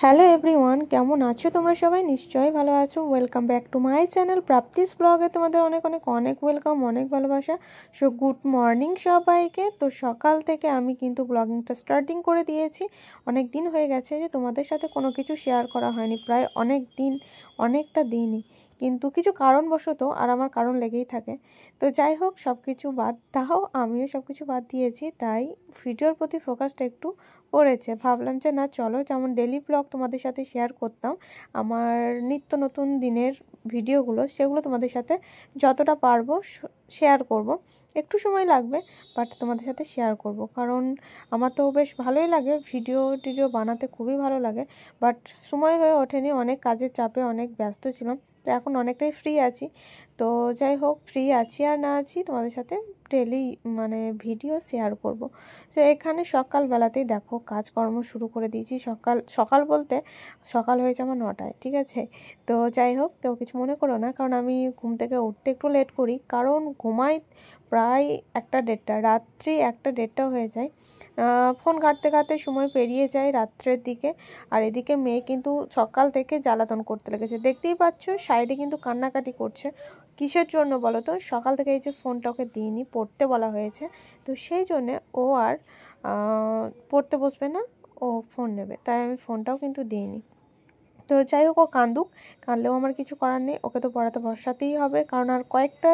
Hello everyone, কেমন আছো তোমরা সবাই? নিশ্চয়ই ভালো আছো। Welcome back to my channel প্রাপ্তিস ব্লগে তোমাদের অনেক অনেক অনেক ওয়েলকাম, অনেক ভালোবাসা। সো গুড মর্নিং সবাইকে। তো সকাল থেকে আমি কিন্তু ব্লগিংটা স্টার্টিং করে দিয়েছি। অনেক দিন হয়ে গেছে যে তোমাদের সাথে কোনো কিছু শেয়ার করা হয়নি, প্রায় অনেক দিন, অনেকটা দিনই, কিন্তু কিছু কারণবশত আর আমার কারণ লেগেই থাকে। তো যাই হোক, সব কিছু বাদ দাও, আমিও সব কিছু বাদ দিয়েছি, তাই ভিডিওর প্রতি ফোকাসটা একটু পড়েছে। ভাবলাম যে না, চলো, যেমন ডেলি ব্লগ তোমাদের সাথে শেয়ার করতাম আমার নিত্য নতুন দিনের ভিডিওগুলো, সেগুলো তোমাদের সাথে যতটা পারবো শেয়ার করব। একটু সময় লাগবে, বাট তোমাদের সাথে শেয়ার করব, কারণ আমার তো বেশ ভালোই লাগে ভিডিও বানাতে, খুবই ভালো লাগে। বাট সময় হয়ে ওঠেনি, অনেক কাজের চাপে অনেক ব্যস্ত ছিলাম। তো এখন অনেকটাই ফ্রি আছি। তো যাই হোক, ফ্রি আছি আর না আছি, তোমাদের সাথে ডেলি ভিডিও শেয়ার করব। তো এখানে সকালবেলাতেই দেখো কাজকর্ম শুরু করে দিয়েছি। সকাল বলতে সকাল হয়েছে আমার 9টায়, ঠিক আছে? তো যাই হোক, কেউ কিছু মনে করো না, কারণ আমি ঘুম থেকে উঠতে একটু লেট করি, কারণ ঘুমাই প্রায় 1টা 1:30, রাত্রি 1টা 1:30 হয়ে যায়। ফোন ঘাঁটতে ঘাঁটতে সময় পেরিয়ে যায় রাত্রের দিকে। আর এদিকে মেয়ে কিন্তু সকাল থেকে জ্বালাতন করতে লেগেছে, দেখতেই পাচ্ছ সাইডে কিন্তু কান্নাকাটি করছে। কিসের জন্য বলো তো? সকাল থেকে এই যে ফোনটা ওকে দিইনি, পড়তে বলা হয়েছে, তো সেই জন্যে ও আর পড়তে বসবে না, ও ফোন নেবে, তাই আমি ফোনটাও কিন্তু দিইনি। তো যাই হোক, ও কাঁদলেও আমার কিছু করার নেই, ওকে তো পড়াতে বসাতেই হবে, কারণ আর কয়েকটা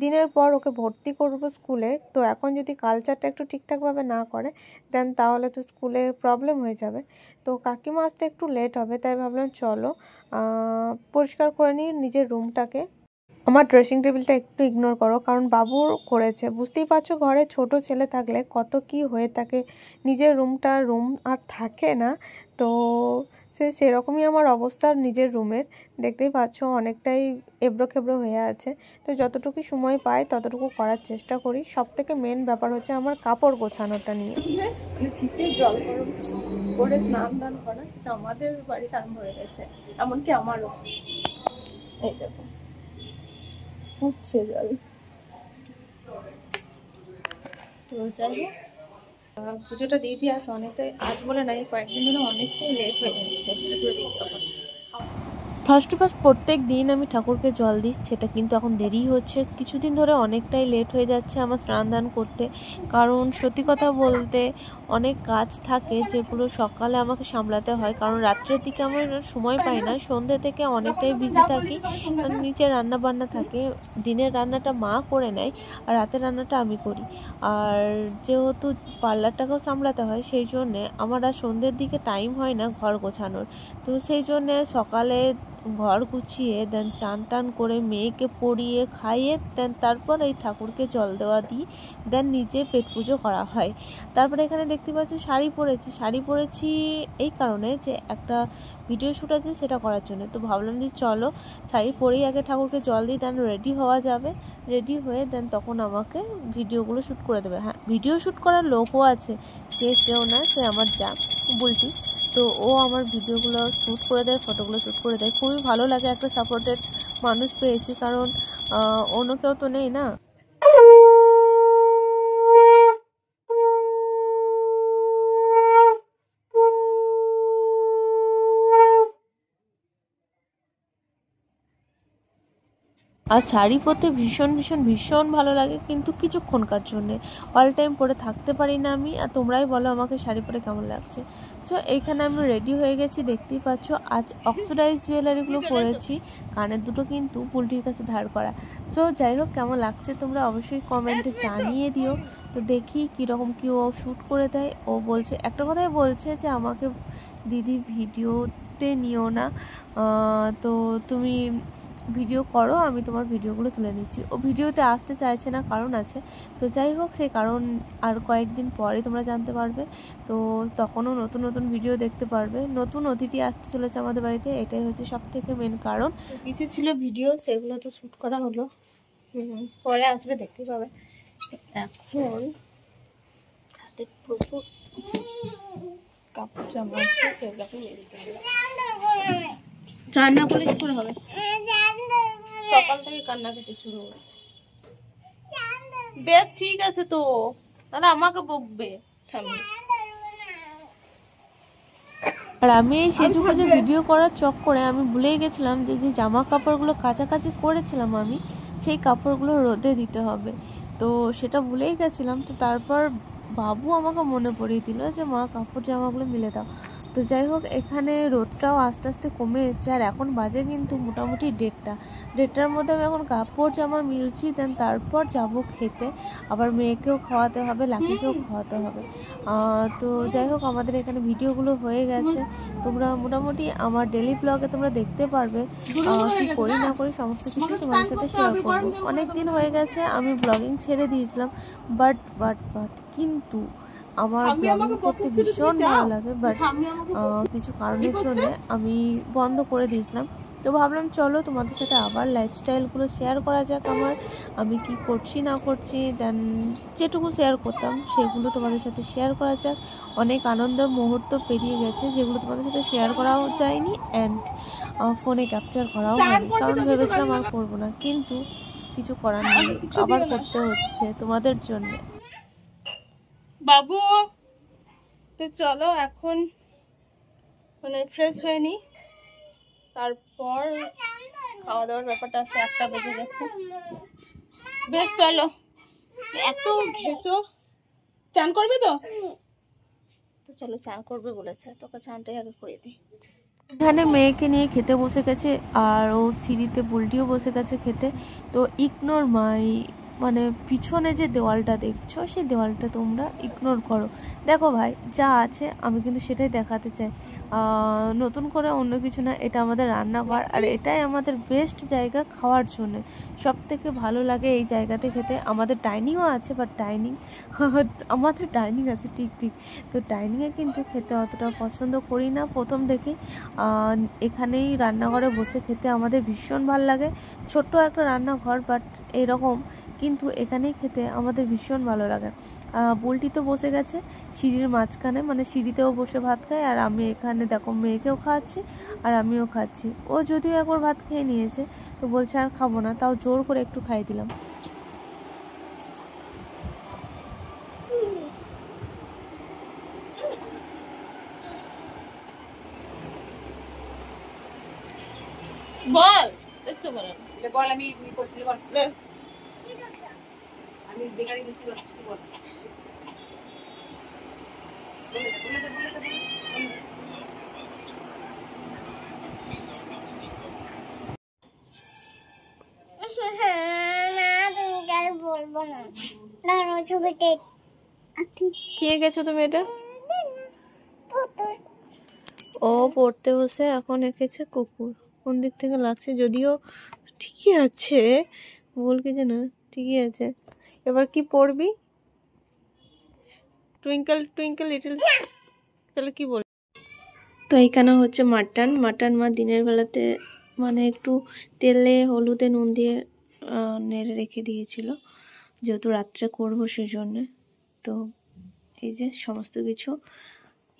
দিনের পর ওকে ভর্তি করবো স্কুলে। তো এখন যদি কালচারটা একটু ঠিকঠাকভাবে না করে দেন, তাহলে তো স্কুলে প্রবলেম হয়ে যাবে। তো কাকিমা আসতে একটু লেট হবে, তাই ভাবলাম চলো পরিষ্কার করে নিই নিজের রুমটাকে। আমার ড্রেসিং টেবিলটা একটু ইগনোর করো, কারণ বাবুর করেছে, বুঝতেই পারছো ঘরে ছোট ছেলে থাকলে কত কি হয়ে থাকে। নিজের রুম আর থাকে না। তো সেরকমই আমার অবস্থা নিজের রুমের, দেখতেই পাচ্ছ অনেকটাই এবড়ো খেবড়ো হয়ে আছে। তো যতটুকু সময় পাই ততটুকু করার চেষ্টা করি। সব থেকে মেন ব্যাপার হচ্ছে আমার কাপড় গোছানোটা নিয়ে। শীতের জল গরম করে স্নান দান করা, সেটা আমাদের বাড়িতে আরম্ভ হয়ে গেছে, এমনকি আমারও। এই দেখো ফুটছে জল। তো যাই হোক, পুজোটা দিয়ে আসে অনেকটাই, আজ বলে নাই কয়েকদিন ধরে অনেকটাই লেট হয়ে যাচ্ছে পুজো দিতে। ফার্স্ট প্রত্যেক দিন আমি ঠাকুরকে জল দিই, সেটা কিন্তু এখন দেরি হচ্ছে, কিছুদিন ধরে অনেকটাই লেট হয়ে যাচ্ছে আমার স্নান দান করতে। কারণ সত্যি কথা বলতে অনেক কাজ থাকে যেগুলো সকালে আমাকে সামলাতে হয়, কারণ রাত্রের দিকে আমার সময় পাই না, সন্ধ্যে থেকে অনেকটাই বিজি থাকি, নিচে রান্না বান্না থাকে। দিনের রান্নাটা মা করে নেয় আর রাতের রান্নাটা আমি করি। আর যেহেতু পার্লারটাকেও সামলাতে হয়, সেই জন্যে আমার আর সন্ধ্যের দিকে টাইম হয় না ঘর গোছানোর। তো সেই জন্যে সকালে ঘর গুছিয়ে দেন চান টান করে মেয়েকে পড়িয়ে খাইয়ে দেন তারপর এই ঠাকুরকে জল দেওয়া দিই, দেন নিজে পেট পুজো করা হয়। তারপরে এখানে দেখতে পাচ্ছি শাড়ি পরেছি এই কারণে যে একটা ভিডিও শ্যুট আছে সেটা করার জন্য। তো ভাবলাম যে চলো শাড়ি পরেই আগে ঠাকুরকে জল দিই, দেন রেডি হওয়া যাবে। রেডি হয়ে দেন তখন আমাকে ভিডিওগুলো শ্যুট করে দেবে। হ্যাঁ, ভিডিও শ্যুট করার লোকও আছে, সে কেউ না, সে আমার যা বুলটি। তো ও আমার ভিডিওগুলো শ্যুট করে দেয়, ফটোগুলো শ্যুট করে দেয়। খুবই ভালো লাগে, একটা সাপোর্টেড মানুষ পেয়েছি, কারণ অন্য কেউ তো নেই না। আর শাড়ি পরতে ভীষণ ভীষণ ভীষণ ভালো লাগে, কিন্তু কিছুক্ষণকার জন্যে, অল টাইম পরে থাকতে পারি না আমি। আর তোমরাই বলো আমাকে শাড়ি পরে কেমন লাগছে। সো এইখানে আমি রেডি হয়ে গেছি, দেখতেই পাচ্ছ। আজ অক্সিডাইজ জুয়েলারিগুলো পরেছি, কানের দুটো কিন্তু পুলটির কাছে ধার করা। সো যাই হোক, কেমন লাগছে তোমরা অবশ্যই কমেন্টে জানিয়ে দিও। তো দেখি কীরকম কী ও শ্যুট করে দেয়। ও বলছে, একটা কথাই বলছে যে আমাকে দিদি ভিডিওতে নিও না, তো তুমি ভিডিও করো, আমি তোমার ভিডিওগুলো তুলে নিচ্ছি। ও ভিডিওতে আসতে চাইছে না, কারণ আছে। তো যাই হোক, সেই কারণ আর কয়েকদিন পরে তোমরা জানতে পারবে। তো তখনও নতুন নতুন ভিডিও দেখতে পারবে, নতুন অতিথি আসতে চলেছে আমাদের বাড়িতে, এটাই হচ্ছে সব থেকে মেন কারণ। কিছু ছিল ভিডিও, সেগুলো তো শ্যুট করা হলো, পরে আসবে দেখতে পাবে। এখন হাতে প্রচুর কাপড় জামা আছে, সেগুলোকে নিয়ে দিতে হবে। রান্না করলে কি করে হবে? সকাল থেকে কান্নাকাটি শুরু হবে। বেশ ঠিক আছে, তো তাহলে আমাকে বকবে। আর আমি এই সেজুগুজু ভিডিও করার চক্করে আমি ভুলেই গেছিলাম যে যে জামা কাপড়গুলো কাচাকাচি করেছিলাম আমি, সেই কাপড়গুলো রোদে দিতে হবে। তো সেটা ভুলেই গেছিলাম। তো তারপর বাবু আমাকে মনে পড়িয়ে দিল যে মা কাপড় জামাগুলো মিলে দাও। তো যাই হোক, এখানে রোদটাও আস্তে আস্তে কমে এসছে। আর এখন বাজে কিন্তু মোটামুটি 1:30টার মধ্যে আমি এখন কাপড় জামা মিলছি। দেন তারপর যাব খেতে, আবার মেয়েকেও খাওয়াতে হবে, লাকিকেও খাওয়াতে হবে। তো যাই হোক, আমাদের এখানে ভিডিওগুলো হয়ে গেছে। তোমরা মোটামুটি আমার ডেলি ব্লগে তোমরা দেখতে পারবে কি করি না করি সমস্ত কিছু তোমাদের সাথে শেয়ার করবো। অনেক দিন হয়ে গেছে আমি ব্লগিং ছেড়ে দিয়েছিলাম, বাট কিন্তু আমার ব্লগিং করতে ভীষণ ভালো লাগে। বাট কিছু কারণের জন্য আমি বন্ধ করে দিয়েছিলাম। তো ভাবলাম চলো তোমাদের সাথে আবার লাইফস্টাইলগুলো শেয়ার করা যাক, আমি কি করছি না করছি। দেন যেটুকু শেয়ার করতাম সেগুলো তোমাদের সাথে শেয়ার করা যাক। অনেক আনন্দের মুহূর্ত পেরিয়ে গেছে যেগুলো তোমাদের সাথে শেয়ার করাও যায়নি অ্যান্ড ফোনে ক্যাপচার করাও হয়নি, কারণ ভেবেছিলাম আর করবো না, কিন্তু কিছু করার নেই, আবার করতে হচ্ছে তোমাদের জন্য। বাবু তো চলো এখন মানে ফ্রেশ হয়ে নি, তারপর খাওয়া দাওয়ার ব্যাপারটা আছে। 1টা বেজে গেছে। বেশ চলো, এত ঘেছো। চান করবি তো? তো চলো, চান করবে বলেছে, তোকে চানটাই আগে করে দিই। এখানে মেয়েকে নিয়ে খেতে বসে গেছে, আর ও সিঁড়িতে বুলটিও বসে গেছে খেতে। তো ইগনোর মাই, মানে পিছনে যে দেওয়ালটা দেখছো সেই দেওয়ালটা তোমরা ইগনোর করো। দেখো ভাই, যা আছে আমি কিন্তু সেটাই দেখাতে চাই, নতুন করে অন্য কিছু না। এটা আমাদের রান্নাঘর, আর এটাই আমাদের বেস্ট জায়গা খাওয়ার জন্য। সব থেকে ভালো লাগে এই জায়গাতে খেতে। আমাদের ডাইনিংও আছে, বাট আমাদের ডাইনিং আছে ঠিক। তো ডাইনিংয়ে কিন্তু খেতে অতটা পছন্দ করি না প্রথম থেকে। এখানেই রান্নাঘরে বসে খেতে আমাদের ভীষণ ভালো লাগে। ছোট্ট একটা রান্নাঘর, বাট এরকম, কিন্তু এখানেই খেতে আমাদের ভীষণ ভালো লাগে। বুলটি তো বসে গেছে সিঁড়ির মাঝখানে, মানে সিঁড়িতেও বসে ভাত খায়। আর আমি এখানে দেখো মেয়েকেও খাওয়াচ্ছি আর আমিও খাচ্ছি। ও যদিও একবার ভাত খেয়ে নিয়েছে, তো বলছে আর খাবো না, তাও জোর করে একটু খাইয়ে দিলাম। বল, দেখছো বল আমি করছি, বল আমি বেকারি বিস্কুট করছি, বল কে গেছো তুমি? এটা ও পড়তে বসে এখন এঁকেছে কুকুর। কোন দিক থেকে লাগছে, যদিও ঠিকই আছে, বল কি যে না ঠিকই আছে। এবার কি পড়বি? টুইঙ্কেল টুইঙ্কেল লিটল, তাহলে কি বল? তো এইখানে হচ্ছে মাটন মা দিনের বেলাতে মানে একটু তেলে হলুদে নুন দিয়ে নেড়ে রেখে দিয়েছিল, যেহেতু রাত্রে করবো সেজন্য। তো এই যে সমস্ত কিছু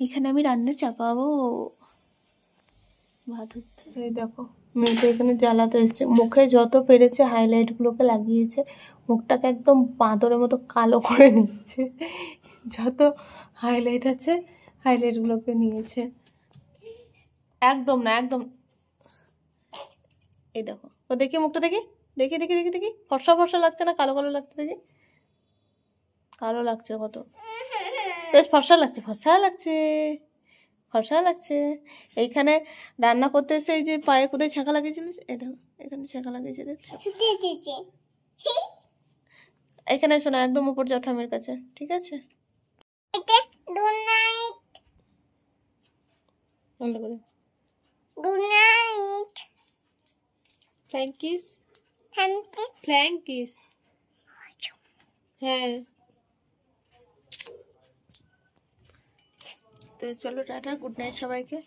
এখানে আমি রান্না চাপাবো। ভাত হচ্ছে, এই দেখো মেয়েটা এখানে জ্বালাতে এসছে, মুখে যত পেরেছে হাইলাইটগুলোকে লাগিয়েছে, মুখটাকে একদম বাঁদরের মতো কালো করে নিচ্ছে। যত হাইলাইট আছে হাইলাইটগুলোকে নিয়েছে। একদম না, একদম। এই দেখো, ও দেখি মুখটা দেখি, দেখি ফর্সা লাগছে না কালো লাগছে? দেখি, কালো লাগছে কত, বেশ ফর্সা লাগছে। এইখানে রান্না করতে এসে এই যে পায়ে কোথায় ছাঁকা লাগিয়েছিলিস, এই দেখো এখানে ছাঁকা লাগিয়েছে, দেখছো? এখানে শোনা, একদম উপর যাও ঠামের কাছে, ঠিক আছে? ভালো করে ফ্র্যাঙ্কিস, হ্যাঁ। তো চলো টাটা, গুড নাইট সবাইকে।